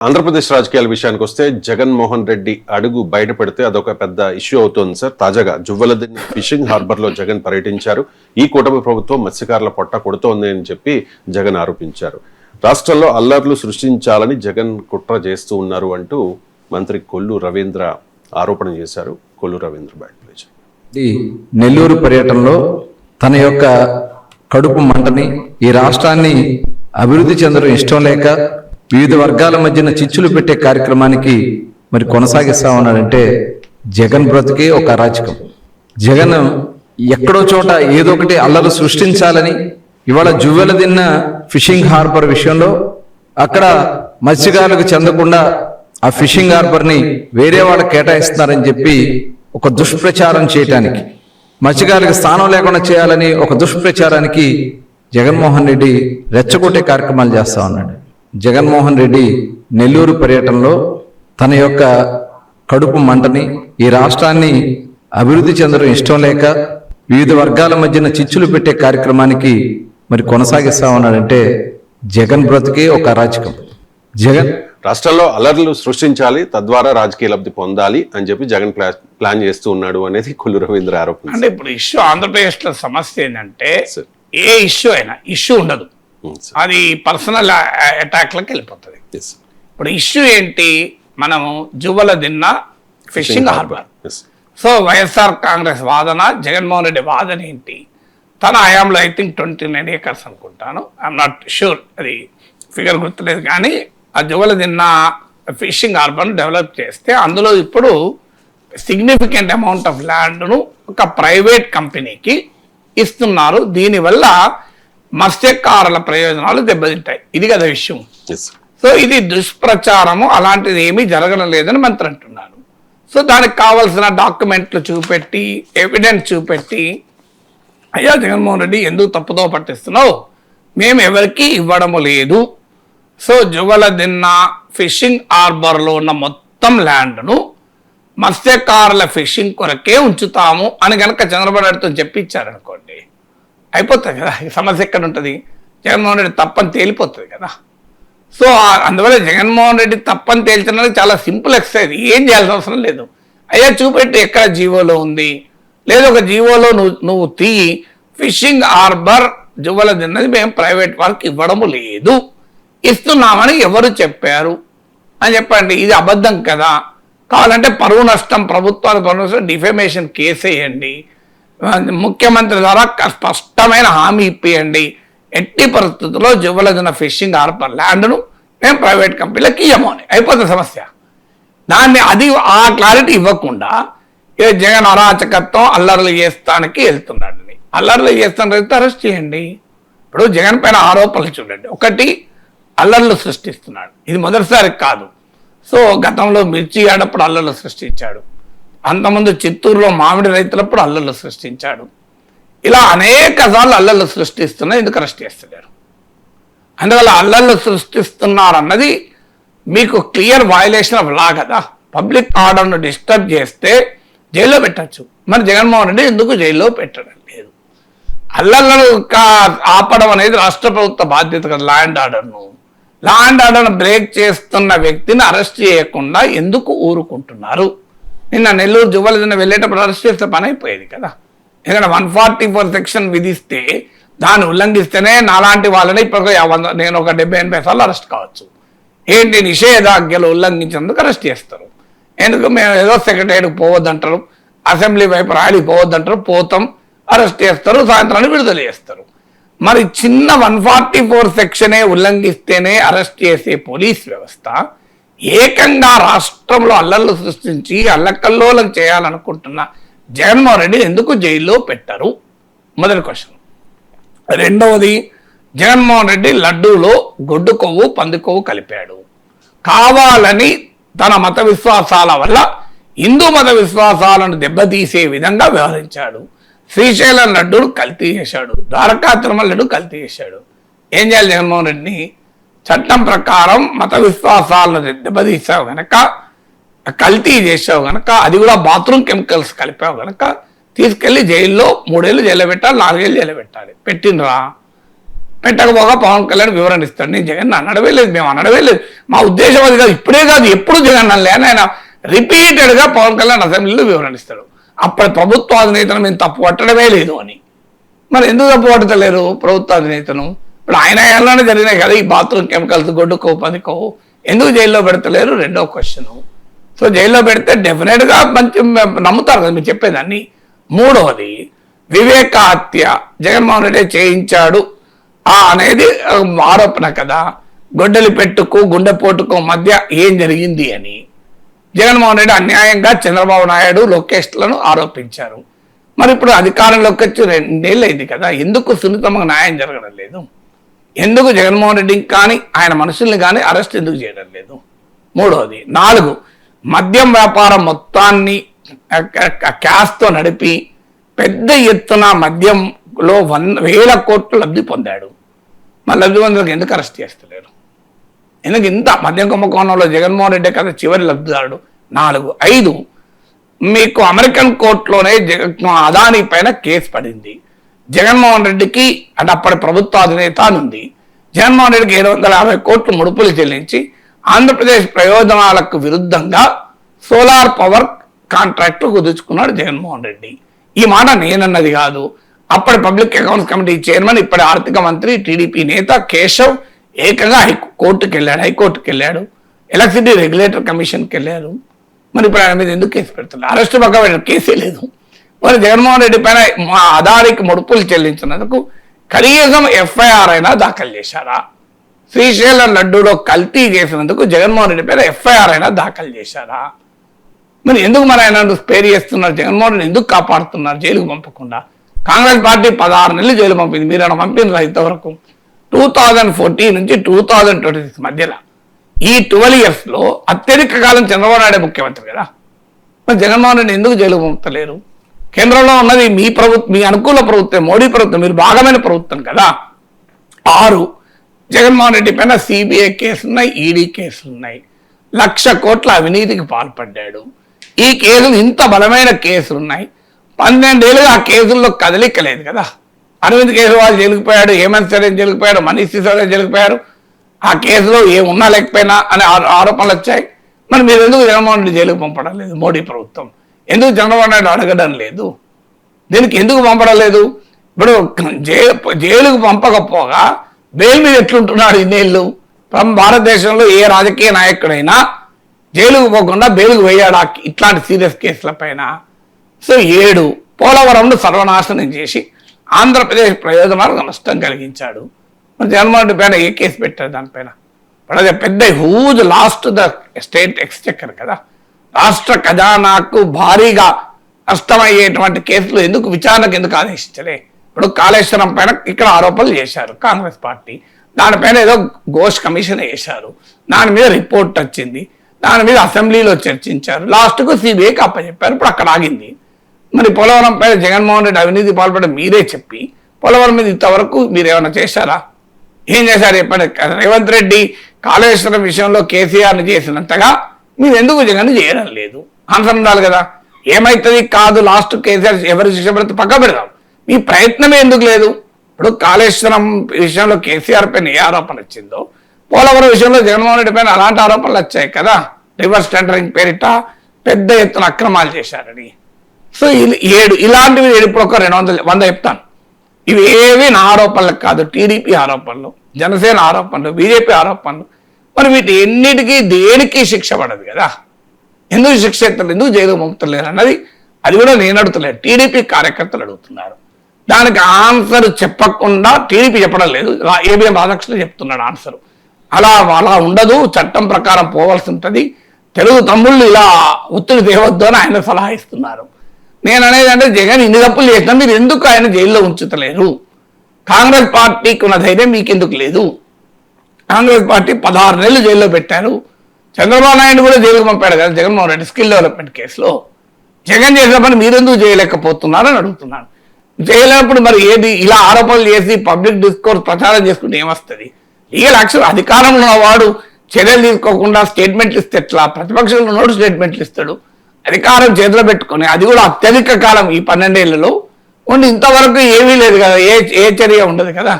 ఆంధ్రప్రదేశ్ రాజకీయాల విషయానికి వస్తే జగన్మోహన్ రెడ్డి అడుగు బయట పెడితే అదొక పెద్ద ఇష్యూ అవుతోంది సార్. తాజాగా జువ్వలదిన్నె ఫిషింగ్ హార్బర్ లో జగన్ పర్యటించారు. ఈ కూటమి ప్రభుత్వం మత్స్యకారుల పొట్ట కొడుతోంది అని చెప్పి జగన్ ఆరోపించారు. రాష్ట్రంలో అల్లర్లు సృష్టించాలని జగన్ కుట్ర చేస్తూ ఉన్నారు అంటూ మంత్రి కొల్లు రవీంద్ర ఆరోపణ చేశారు. కొల్లు రవీంద్ర బ్యాట్ నెల్లూరు పర్యటనలో తన యొక్క కడుపు మంటని, ఈ రాష్ట్రాన్ని అభివృద్ధి చెందడం ఇష్టం లేక వివిధ వర్గాల మధ్యన చిచ్చులు పెట్టే కార్యక్రమానికి మరి కొనసాగిస్తా ఉన్నాడంటే జగన్ బ్రతికే ఒక అరాచకం. జగన్ ఎక్కడో చోట ఏదో ఒకటి అల్లలు సృష్టించాలని ఇవాళ జువ్వెలదిన్నె ఫిషింగ్ హార్బర్ విషయంలో అక్కడ మత్స్యకారులకు చెందకుండా ఆ ఫిషింగ్ హార్బర్ ని వేరే వాళ్ళకి కేటాయిస్తున్నారని చెప్పి ఒక దుష్ప్రచారం చేయటానికి, మత్స్యకారులకు స్థానం లేకుండా చేయాలని ఒక దుష్ప్రచారానికి జగన్మోహన్ రెడ్డి రెచ్చగొట్టే కార్యక్రమాలు చేస్తా ఉన్నాడు. జగన్మోహన్ రెడ్డి నెల్లూరు పర్యటనలో తన యొక్క కడుపు మంటని, ఈ రాష్ట్రాన్ని అభివృద్ధి చెందడం ఇష్టం లేక వివిధ వర్గాల మధ్యన చిచ్చులు పెట్టే కార్యక్రమానికి మరి కొనసాగిస్తా ఉన్నాడంటే జగన్ బ్రతికే ఒక అరాచకం. జగన్ రాష్ట్రంలో అల్లర్లు సృష్టించాలి, తద్వారా రాజకీయ లబ్ధి పొందాలి అని చెప్పి జగన్ ప్లాన్ చేస్తూ ఉన్నాడు అనేది కొల్లు రవీంద్ర ఆరోపణ. అంటే ఇప్పుడు ఇష్యూ ఆంధ్రప్రదేశ్ లో సమస్య ఏంటంటే ఏ ఇష్యూ అయినా ఇష్యూ ఉండదు, అది పర్సనల్ అటాక్లకు వెళ్ళిపోతుంది. ఇప్పుడు ఇష్యూ ఏంటి, మనము Juvvaladinne fishing harbour. So YSR Congress వాదన, జగన్మోహన్ రెడ్డి వాదన ఏంటి, తన హయాంలో ఐ థింక్ 29 acres అనుకుంటాను, ఐఎమ్ నాట్ షూర్, అది ఫిగర్ గుర్తులేదు. కానీ ఆ జువ్వలదిన్నె ఫిషింగ్ హార్బర్ను డెవలప్ చేస్తే అందులో ఇప్పుడు సిగ్నిఫికెంట్ అమౌంట్ ఆఫ్ ల్యాండ్ను ఒక ప్రైవేట్ కంపెనీకి ఇస్తున్నారు. దీనివల్ల మత్స్యకారుల ప్రయోజనాలు దెబ్బతింటాయి. ఇది కదా విషయం. సో ఇది దుష్ప్రచారము, అలాంటిది ఏమీ జరగడం లేదని మంత్రి అంటున్నారు. సో దానికి కావాల్సిన డాక్యుమెంట్లు చూపెట్టి, ఎవిడెన్స్ చూపెట్టి, అయ్యా జగన్మోహన్ రెడ్డి ఎందుకు తప్పుదో పట్టిస్తున్నావు, మేము ఎవరికి ఇవ్వడము లేదు, సో జువ్వలదిన్నె ఫిషింగ్ హార్బర్లో ఉన్న మొత్తం ల్యాండ్ను మత్స్యకారుల ఫిషింగ్ కొరకే ఉంచుతాము అని కనుక చంద్రబాబు నాయుడుతో చెప్పించారనుకోండి, అయిపోతుంది కదా. ఈ సమస్య ఎక్కడ ఉంటుంది, జగన్మోహన్ రెడ్డి తప్పని తేలిపోతుంది కదా. సో అందువల్ల జగన్మోహన్ రెడ్డి తప్పని తేల్చడానికి చాలా సింపుల్ ఎక్సర్సైజ్, ఏం చేయాల్సిన అవసరం లేదు. అయ్యా చూపెట్టి ఎక్కడ జీవోలో ఉంది, లేదా ఒక జీవోలో నువ్వు తీయి, ఫిషింగ్ హార్బర్ జువ్వలదిన్నె మేము ప్రైవేట్ వాళ్ళకి ఇవ్వడము లేదు, ఇస్తున్నామని ఎవరు చెప్పారు అని చెప్పండి. ఇది అబద్ధం కదా. కావాలంటే పరువు నష్టం, ప్రభుత్వానికి పరువు నష్టం, డిఫెమేషన్ కేసు వేయండి, ముఖ్యమంత్రి ద్వారా స్పష్టమైన హామీ ఇప్పియండి, ఎట్టి పరిస్థితుల్లో జువ్వలదిన్నె ఫిషింగ్ హార్బర్ ల్యాండ్ను మేము ప్రైవేట్ కంపెనీలకు ఇవ్వము అని అయిపోతుంది సమస్య. దాన్ని ఆ క్లారిటీ ఇవ్వకుండా జగన్ అరాచకత్వం, అల్లర్లు చేస్తానికి వెళ్తున్నాడని, అల్లర్లు చేస్తానికి అరెస్ట్ చేయండి. ఇప్పుడు జగన్ పైన ఆరోపణలు చూడండి. ఒకటి, అల్లర్లు సృష్టిస్తున్నాడు, ఇది మొదటిసారి కాదు. సో గతంలో మిర్చి ఆడప్పుడు అల్లర్లు సృష్టించాడు, అంతకుముందు చిత్తూరులో మామిడి రైతులప్పుడు అల్లర్లు సృష్టించాడు. ఇలా అనేక సార్లు అల్లర్లు సృష్టిస్తున్నా ఎందుకు అరెస్ట్ చేస్తున్నారు? అందువల్ల అల్లర్లు సృష్టిస్తున్నారన్నది మీకు క్లియర్ వయలేషన్ ఆఫ్ లా కదా. పబ్లిక్ ఆర్డర్ను డిస్టర్బ్ చేస్తే జైల్లో పెట్టచ్చు. మరి జగన్మోహన్ రెడ్డి ఎందుకు జైల్లో పెట్టడం లేదు? అల్లర్లను ఆపడం అనేది రాష్ట్ర ప్రభుత్వ బాధ్యత కదా. ల్యాండ్ ఆర్డర్ను బ్రేక్ చేస్తున్న వ్యక్తిని అరెస్ట్ చేయకుండా ఎందుకు ఊరుకుంటున్నారు? నిన్న నెల్లూరు జువ్వలదిన్నె వెళ్ళేటప్పుడు అరెస్ట్ చేస్తే పని అయిపోయేది కదా. ఎందుకంటే 144 సెక్షన్ విధిస్తే దాన్ని ఉల్లంఘిస్తేనే నాలాంటి వాళ్ళని ఇప్పుడు నేను ఒక 70-80 సార్లు అరెస్ట్ కావచ్చు. ఏంటి, నిషేధాజ్ఞలు ఉల్లంఘించినందుకు అరెస్ట్ చేస్తారు. ఎందుకు, మేము ఏదో సెక్రటరీకి పోవద్దంటారు, అసెంబ్లీ వైపు ర్యాలీ పోవద్దంటారు, పోతాం, అరెస్ట్ చేస్తారు, సాయంత్రాన్ని విడుదల చేస్తారు. మరి చిన్న 144 సెక్షనే ఉల్లంఘిస్తేనే అరెస్ట్ చేసే పోలీస్ వ్యవస్థ ఏకంగా రాష్ట్రంలో అల్లర్లు సృష్టించి అల్లకల్లోలం చేయాలనుకుంటున్న జగన్మోహన్ రెడ్డి ఎందుకు జైల్లో పెట్టరు? మొదటి క్వశ్చన్. రెండవది, జగన్మోహన్ రెడ్డి లడ్డూలో గొడ్డు కొవ్వు, పంది కొవ్వు కలిపాడు, కావాలని తన మత విశ్వాసాల వల్ల హిందూ మత విశ్వాసాలను దెబ్బతీసే విధంగా వ్యవహరించాడు. శ్రీశైలం లడ్డూను కల్తీ చేశాడు, ద్వారకా తిరుమల లడ్డు కల్తీ చేశాడు. ఏం చేయాలి జగన్మోహన్ రెడ్డిని? చట్టం ప్రకారం మత విశ్వాసాలను దెబ్బతీసావు కనుక, కల్తీ చేసావు కనుక, అది కూడా బాత్రూమ్ కెమికల్స్ కలిపావు కనుక తీసుకెళ్లి జైల్లో 3 ఏళ్ళు జైల్లో పెట్టాలి, 4 ఏళ్ళు జైల్లో పెట్టాలి. పెట్టినరా? పెట్టకపోగా పవన్ కళ్యాణ్ వివరణ ఇస్తాడు. నేను జగన్ అనడమే లేదు, మేము అనడమే లేదు, మా ఉద్దేశం అది కాదు, ఇప్పుడే కాదు ఎప్పుడు జగన్ అనలే అని ఆయన రిపీటెడ్గా పవన్ కళ్యాణ్ అసెంబ్లీలో వివరణ ఇస్తాడు. అప్పటి ప్రభుత్వ అధినేతను మేము తప్పు పట్టడమే లేదు అని. మరి ఎందుకు తప్పు పట్టలేరు ప్రభుత్వ అధినేతను? ఇప్పుడు ఆయన ఏళ్ళనే జరిగినాయి కదా ఈ బాత్రూమ్ కెమికల్స్, గొడ్డుకో పదికో, ఎందుకు జైల్లో పెడతలేరు? రెండో క్వశ్చన్. సో జైల్లో పెడితే డెఫినెట్గా మంచి నమ్ముతారు కదా మీరు చెప్పేదాన్ని. మూడవది, వివేక హత్య జగన్మోహన్ రెడ్డి చేయించాడు అనేది ఆరోపణ కదా. గొడ్డలి పెట్టుకు గుండెపోటుకు మధ్య ఏం జరిగింది అని జగన్మోహన్ రెడ్డి అన్యాయంగా చంద్రబాబు నాయుడు లోకేష్లను ఆరోపించారు. మరి ఇప్పుడు అధికారంలోకి వచ్చి 2 ఏళ్ళు అయింది కదా, ఎందుకు సున్నితంగా న్యాయం జరగడం లేదు? ఎందుకు జగన్మోహన్ రెడ్డిని కానీ ఆయన మనుషుల్ని కానీ అరెస్ట్ ఎందుకు చేయడం లేదు? మూడవది. 4, మద్యం వ్యాపారం మొత్తాన్ని క్యాష్తో నడిపి పెద్ద ఎత్తున మద్యంలో 1,000 కోట్లు లబ్ధి పొందాడు. మరి లబ్ధి పొందడానికి ఎందుకు అరెస్ట్ చేస్తలేరు? ఎందుకు ఇంత మద్యం కుంభకోణంలో జగన్మోహన్ రెడ్డి కదా చివరి లబ్ధిదారుడు? 4. 5, మీకు అమెరికన్ కోర్టులోనే అదానీ పైన కేసు పడింది. జగన్మోహన్ రెడ్డికి అంటే అప్పటి ప్రభుత్వ అధినేత ఉంది, జగన్మోహన్ రెడ్డికి 750 కోట్లు ముడుపులు చెల్లించి ఆంధ్రప్రదేశ్ ప్రయోజనాలకు విరుద్ధంగా solar power contract కుదుర్చుకున్నాడు Jaganmohan Reddy. ఈ మాట నేనన్నది కాదు. అప్పటి పబ్లిక్ అకౌంట్స్ కమిటీ చైర్మన్, ఇప్పటి ఆర్థిక మంత్రి, టీడీపీ నేత కేశవ్ ఏకంగా హైకోర్టుకి వెళ్ళాడు, ఎలక్ట్రిసిటీ రెగ్యులేటర్ కమిషన్కి వెళ్ళారు. మరి ఇప్పుడు ఆయన మీద ఎందుకు కేసు పెడుతున్నారు? అరెస్ట్ పక్క కేసే లేదు. మరి జగన్మోహన్ రెడ్డి పైన మా ఆధారికి ముడుపులు చెల్లించినందుకు కనీసం ఎఫ్ఐఆర్ అయినా దాఖలు చేశారా? శ్రీశైలం లడ్డూలో కల్తీ చేసినందుకు జగన్మోహన్ రెడ్డి పైన ఎఫ్ఐఆర్ అయినా దాఖలు చేశారా? మరి ఎందుకు మరి ఆయన స్పేర్ చేస్తున్నారు? జగన్మోహన్ రెడ్డి ఎందుకు కాపాడుతున్నారు జైలుకు పంపకుండా? కాంగ్రెస్ పార్టీ 16 నెలలు జైలు పంపింది, మీరు ఆయన పంపినారు ఇంతవరకు? 2014 నుంచి 2026 మధ్యలో ఈ 12 yearsలో అత్యధిక కాలం చంద్రబాబు నాయుడు ముఖ్యమంత్రి కదా. మరి జగన్మోహన్ రెడ్డి ఎందుకు జైలుకు పంపుతలేరు? కేంద్రంలో ఉన్నది మీ ప్రభుత్వం, మీ అనుకూల ప్రభుత్వం, మోడీ ప్రభుత్వం, మీరు భాగమైన ప్రభుత్వం కదా. 6, జగన్మోహన్ రెడ్డి పైన సిబిఐ కేసులున్నాయి, ఈడీ కేసులున్నాయి, 1,00,000 కోట్ల అవినీతికి పాల్పడ్డాడు. ఈ కేసులు ఇంత బలమైన కేసులున్నాయి, 12 ఏళ్ళుగా ఆ కేసుల్లో కదలికలేదు కదా. అరవింద్ కేజ్రీవాల్ జైలుకుపోయాడు, హేమంత్ సోరెన్ జైలుకుపోయాడు, మనీష్ సిసోడియా జైలుకుపోయారు. ఆ కేసులో ఏమున్నా లేకపోయినా అనే ఆరోపణలు వచ్చాయి. మరి మీరు ఎందుకు జగన్మోహన్ రెడ్డి జైలుకు పంపడం లేదు? మోడీ ప్రభుత్వం ఎందుకు చంద్రబాబు నాయుడు అడగడం లేదు? దీనికి ఎందుకు పంపడం లేదు? ఇప్పుడు జైలుకు పంపకపోగా బెయిల్ మీద ఎట్లుంటున్నాడు ఇన్నేళ్ళు? భారతదేశంలో ఏ రాజకీయ నాయకుడైనా జైలుకు పోకుండా బెయిల్కు వేయాడా ఇట్లాంటి సీరియస్ కేసుల పైన? సో 7, పోలవరంను సర్వనాశనం చేసి ఆంధ్రప్రదేశ్ ప్రయోజనాలకు నష్టం కలిగించాడు. మరి జగన్మోహన్ రెడ్డి పైన ఏ కేసు పెట్టారు దానిపైన? అదే పెద్ద huge last the state exchequer కదా, రాష్ట్ర ఖజానాకు భారీగా నష్టమయ్యేటువంటి కేసులు ఎందుకు విచారణకు ఎందుకు ఆదేశించలే? ఇప్పుడు కాళేశ్వరం పైన ఇక్కడ ఆరోపణలు చేశారు కాంగ్రెస్ పార్టీ, దానిపైన ఏదో ఘోష్ కమిషన్ వేశారు, దాని మీద రిపోర్ట్ వచ్చింది, దాని మీద అసెంబ్లీలో చర్చించారు, లాస్ట్కు సిబిఐకి అప్పచెప్పారు, ఇప్పుడు అక్కడ ఆగింది. మరి పోలవరం పైన జగన్మోహన్ రెడ్డి అవినీతి పాల్పడడం మీరే చెప్పి పోలవరం మీద ఇంతవరకు మీరు ఏమైనా చేశారా? ఏం చేశారు చెప్పండి? రేవంత్ రెడ్డి కాళేశ్వరం విషయంలో కేసీఆర్ని చేసినంతగా మీరు ఎందుకు జగన్ చేయడం లేదు? ఆన్సర్ ఉండాలి కదా. ఏమైతుంది కాదు, లాస్ట్ కేసీఆర్ ఎవరి శిక్ష పడితే పక్క పెడదాం, మీ ప్రయత్నమే ఎందుకు లేదు? ఇప్పుడు కాళేశ్వరం విషయంలో కేసీఆర్ పైన ఏ ఆరోపణ వచ్చిందో పోలవరం విషయంలో జగన్మోహన్ రెడ్డి పైన అలాంటి ఆరోపణలు వచ్చాయి కదా. రివర్స్ టెండరింగ్ పేరిట పెద్ద ఎత్తున అక్రమాలు చేశారని. సో 7 ఇలాంటివి ఇప్పుడు ఒక 100 చెప్తాను. ఇవి ఏవి నా ఆరోపణలు కాదు, టీడీపీ ఆరోపణలు, జనసేన ఆరోపణలు, బీజేపీ ఆరోపణలు. మరి వీటి ఎన్నిటికీ దేనికి శిక్ష పడదు కదా. ఎందుకు శిక్ష ఎత్తలేదు, ఎందుకు జైలు పంపుతలేరు అన్నది అది కూడా నేను అడుగుతలేదు, టీడీపీ కార్యకర్తలు అడుగుతున్నారు. దానికి ఆన్సర్ చెప్పకుండా టీడీపీ చెప్పడం లేదు, ఏబిఎం రాధాకృష్ణ చెప్తున్నాడు ఆన్సర్. అలా ఉండదు, చట్టం ప్రకారం పోవాల్సి ఉంటుంది, తెలుగు తమ్ముళ్ళు ఇలా ఒత్తిడి తేవద్దు అని ఆయన సలహా ఇస్తున్నారు. నేను అనేది అంటే జగన్ ఇన్ని తప్పులు చేసినా మీరు ఎందుకు ఆయన జైల్లో ఉంచుతలేరు? కాంగ్రెస్ పార్టీకి ఉన్న ధైర్యం మీకెందుకు లేదు? కాంగ్రెస్ పార్టీ 16 నెలలు జైల్లో పెట్టారు. చంద్రబాబు నాయుడు కూడా జైలుకు పంపాడు కదా జగన్మోహన్ రెడ్డి స్కిల్ డెవలప్మెంట్ కేసులో. జగన్ చేసిన పని మీరెందుకు చేయలేకపోతున్నారని అడుగుతున్నాను. చేయలేనప్పుడు మరి ఏది ఇలా ఆరోపణలు చేసి పబ్లిక్ డిస్కోర్స్ ప్రచారం చేసుకుంటే ఏమొస్తుంది? లీగల్ యాక్షన్ అధికారంలో ఉన్నవాడు చర్యలు తీసుకోకుండా స్టేట్మెంట్లు ఇస్తే ఎట్లా? ప్రతిపక్షంలో ఉన్నవాడు స్టేట్మెంట్లు ఇస్తాడు. అధికారం చేతిలో పెట్టుకొని అది కూడా అత్యధిక కాలం ఈ 12 ఏళ్లలో ఉండి ఇంతవరకు ఏమీ లేదు కదా, ఏ చర్య ఉండదు కదా.